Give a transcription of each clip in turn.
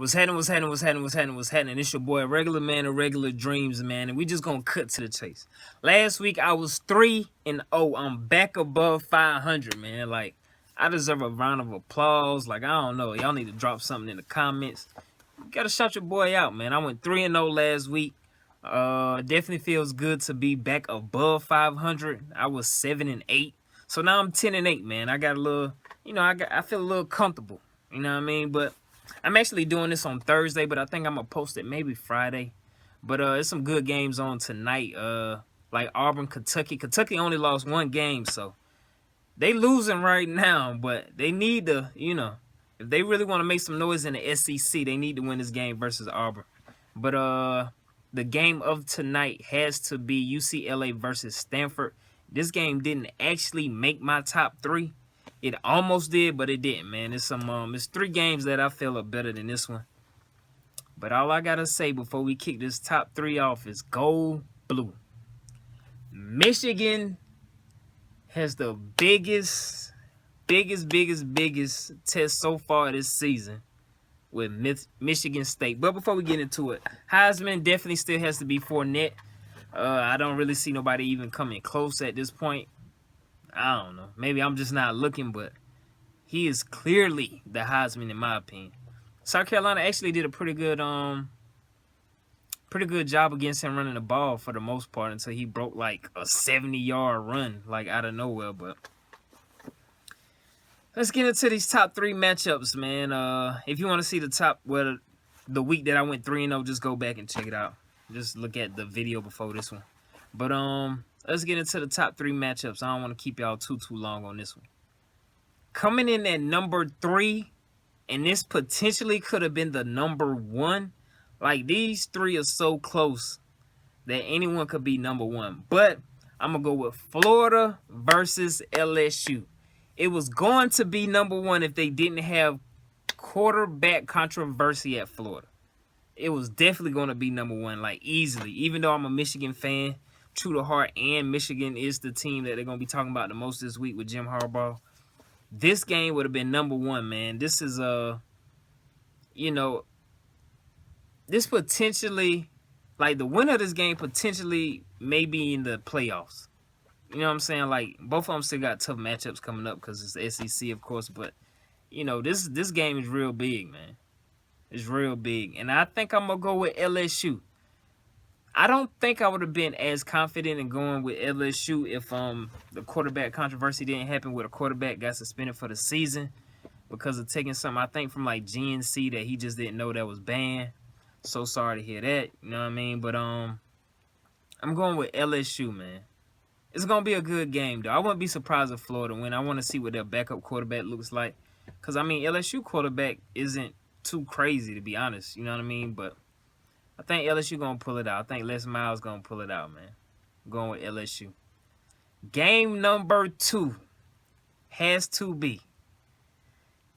What's happening? It's your boy, Regular Man of Regular Dreams, man, and we just gonna cut to the chase. Last week I was 3-0. I'm back above 500, man. Like, I deserve a round of applause. Like, I don't know, y'all need to drop something in the comments. You gotta shout your boy out, man. I went 3-0 last week. Definitely feels good to be back above 500. I was 7-8, so now I'm 10-8, man. I got a little, I feel a little comfortable. You know what I mean? But I'm actually doing this on Thursday, but I think I'm gonna post it maybe Friday. But it's some good games on tonight. Like Auburn, Kentucky. Kentucky only lost one game, so they losing right now. But they need to, if they really want to make some noise in the SEC, they need to win this game versus Auburn. But the game of tonight has to be UCLA versus Stanford. This game didn't actually make my top 3. It almost did, but it didn't, man. It's 3 games that I feel are better than this one. But all I gotta say before we kick this top 3 off is go blue. Michigan has the biggest test so far this season with Michigan State. But before we get into it, Heisman definitely still has to be Fournette. I don't really see nobody even coming close at this point. I don't know. Maybe I'm just not looking, but he is clearly the Heisman in my opinion. South Carolina actually did a pretty good job against him running the ball for the most part until he broke like a 70-yard run like out of nowhere. But let's get into these top 3 matchups, man. If you want to see the week that I went 3-0, just go back and check it out. Just look at the video before this one. But let's get into the top 3 matchups. I don't want to keep y'all too long on this one. Coming in at number 3, and this potentially could have been the number 1. Like, these 3 are so close that anyone could be number 1. But I'm going to go with Florida versus LSU. It was going to be number 1 if they didn't have quarterback controversy at Florida. It was definitely going to be number 1, like, easily. Even though I'm a Michigan fan, true to heart, and Michigan is the team that they're going to be talking about the most this week with Jim Harbaugh. This game would have been number 1, man. This is, this potentially, like, the winner of this game potentially may be in the playoffs. You know what I'm saying? Like, both of them still got tough matchups coming up because it's the SEC, of course. But, this game is real big, man. It's real big. And I think I'm going to go with LSU. I don't think I would have been as confident in going with LSU if the quarterback controversy didn't happen where the quarterback got suspended for the season because of taking something, I think, from like GNC that he just didn't know that was banned. So sorry to hear that, you know what I mean? But I'm going with LSU, man. It's going to be a good game, though. I wouldn't be surprised if Florida win. I want to see what their backup quarterback looks like. Because, I mean, LSU quarterback isn't too crazy, to be honest. You know what I mean? But I think LSU going to pull it out. I think Les Miles going to pull it out, man. I'm going with LSU. Game number 2 has to be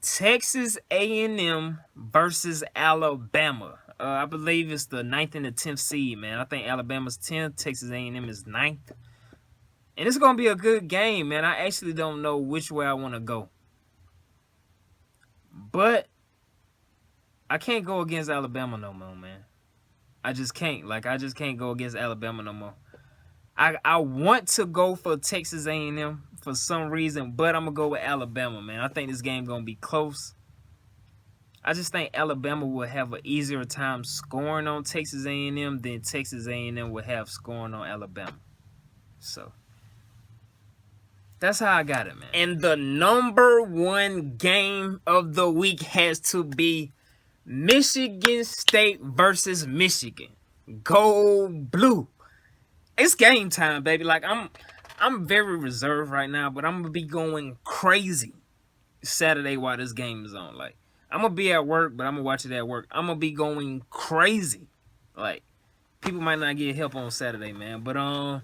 Texas A&M versus Alabama. I believe it's the 9th and the 10th seed, man. I think Alabama's 10th, Texas A&M is 9th. And it's going to be a good game, man. I actually don't know which way I want to go. But I can't go against Alabama no more, man. I just can't. Like, I just can't go against Alabama no more. I want to go for Texas A&M for some reason, but I'm going to go with Alabama, man. I think this game going to be close. I just think Alabama will have an easier time scoring on Texas A&M than Texas A&M will have scoring on Alabama. So that's how I got it, man. And the number 1 game of the week has to be Michigan State versus Michigan. Go blue. It's game time, baby. Like, I'm very reserved right now, but I'm gonna be going crazy Saturday while this game is on. Like, I'm gonna be at work, but I'm gonna watch it at work. I'm gonna be going crazy. Like, people might not get help on Saturday, man. But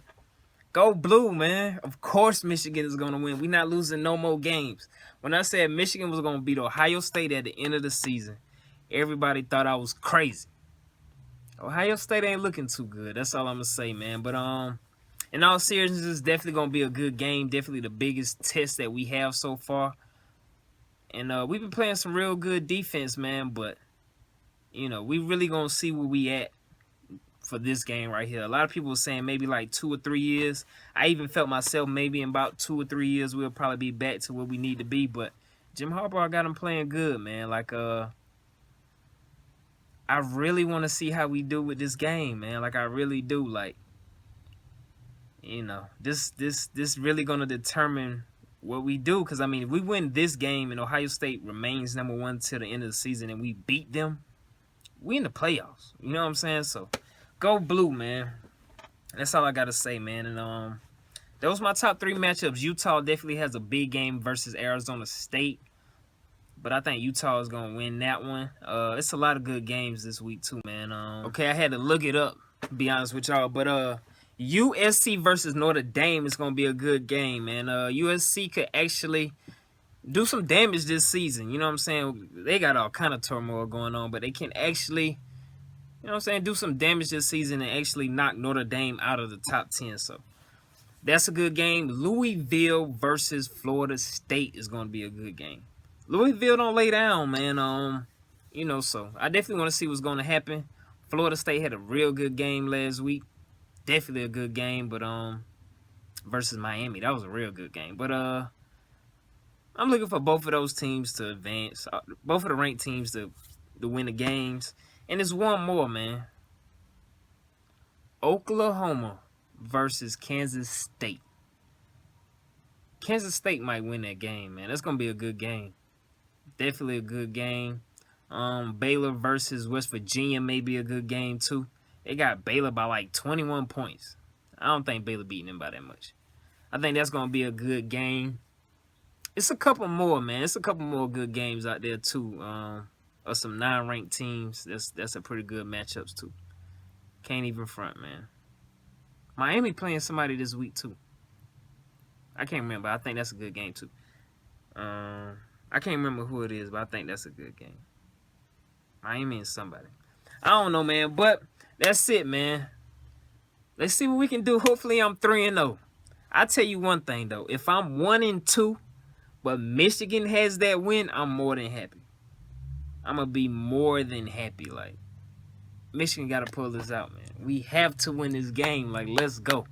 go blue, man. Of course Michigan is gonna win. We're not losing no more games. When I said Michigan was gonna beat Ohio State at the end of the season, everybody thought I was crazy. Ohio State ain't looking too good. That's all I'm gonna say, man. But in all seriousness, it's definitely gonna be a good game. Definitely the biggest test that we have so far. And we've been playing some real good defense, man. But You know, we really gonna see where we at for this game right here. A lot of people were saying maybe like 2 or 3 years. I even felt myself maybe in about 2 or 3 years we'll probably be back to where we need to be. But Jim Harbaugh got him playing good, man. Like I really want to see how we do with this game, man. Like I really do. Like, you know, this really gonna determine what we do. Cause I mean, if we win this game and Ohio State remains #1 till the end of the season and we beat them, we in the playoffs. You know what I'm saying? So go blue, man. That's all I gotta say, man. And that was my top 3 matchups. Utah definitely has a big game versus Arizona State, but I think Utah is gonna win that one. It's a lot of good games this week too, man. Okay, I had to look it up, to be honest with y'all, but USC versus Notre Dame is gonna be a good game, man. USC could actually do some damage this season. You know what I'm saying? They got all kind of turmoil going on, but they can actually, you know what I'm saying, do some damage this season and actually knock Notre Dame out of the top 10. So that's a good game. Louisville versus Florida State is going to be a good game. Louisville don't lay down, man. You know, so I definitely want to see what's going to happen. Florida State had a real good game last week. Definitely a good game, but versus Miami, that was a real good game. But I'm looking for both of those teams to advance. Both of the ranked teams to win the games. And there's one more, man. Oklahoma versus Kansas State. Kansas State might win that game, man. That's going to be a good game. Definitely a good game. Baylor versus West Virginia may be a good game, too. They got Baylor by like 21 points. I don't think Baylor beating them by that much. I think that's going to be a good game. It's a couple more, man. It's a couple more good games out there, too. Of some non-ranked teams. That's a pretty good matchups, too. Can't even front, man. Miami playing somebody this week, too. I can't remember. I think that's a good game, too. I can't remember who it is, but I think that's a good game. Miami and somebody. I don't know, man. But that's it, man. Let's see what we can do. Hopefully, I'm 3-0. I'll tell you one thing, though. If I'm 1-2, but Michigan has that win, I'm more than happy. I'm going to be more than happy. Like, Michigan got to pull this out, man. We have to win this game. Like, let's go.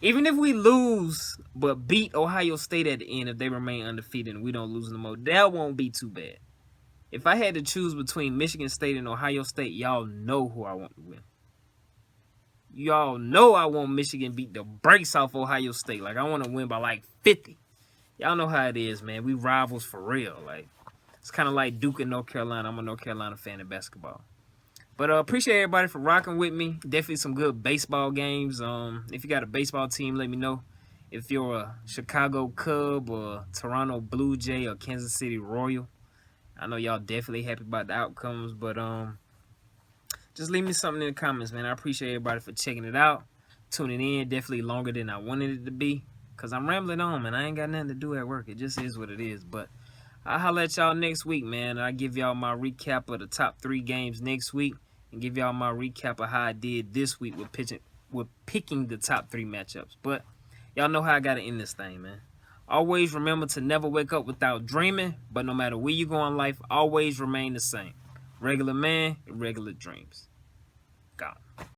Even if we lose, but beat Ohio State at the end, if they remain undefeated and we don't lose no more, that won't be too bad. If I had to choose between Michigan State and Ohio State, y'all know who I want to win. Y'all know I want Michigan beat the brakes off Ohio State. Like, I want to win by like 50. Y'all know how it is, man. We rivals for real. Like, it's kind of like Duke and North Carolina. I'm a North Carolina fan of basketball. But appreciate everybody for rocking with me. Definitely some good baseball games. If you got a baseball team, let me know. If you're a Chicago Cub or Toronto Blue Jay or Kansas City Royal, I know y'all definitely happy about the outcomes. But just leave me something in the comments, man. I appreciate everybody for checking it out, tuning in. Definitely longer than I wanted it to be, because I'm rambling on, man. I ain't got nothing to do at work. It just is what it is. But I'll holler at y'all next week, man. I'll give y'all my recap of the top 3 games next week and give y'all my recap of how I did this week with picking the top 3 matchups. But y'all know how I got to end this thing, man. Always remember to never wake up without dreaming, but no matter where you go in life, always remain the same. Regular man, regular dreams. Gone.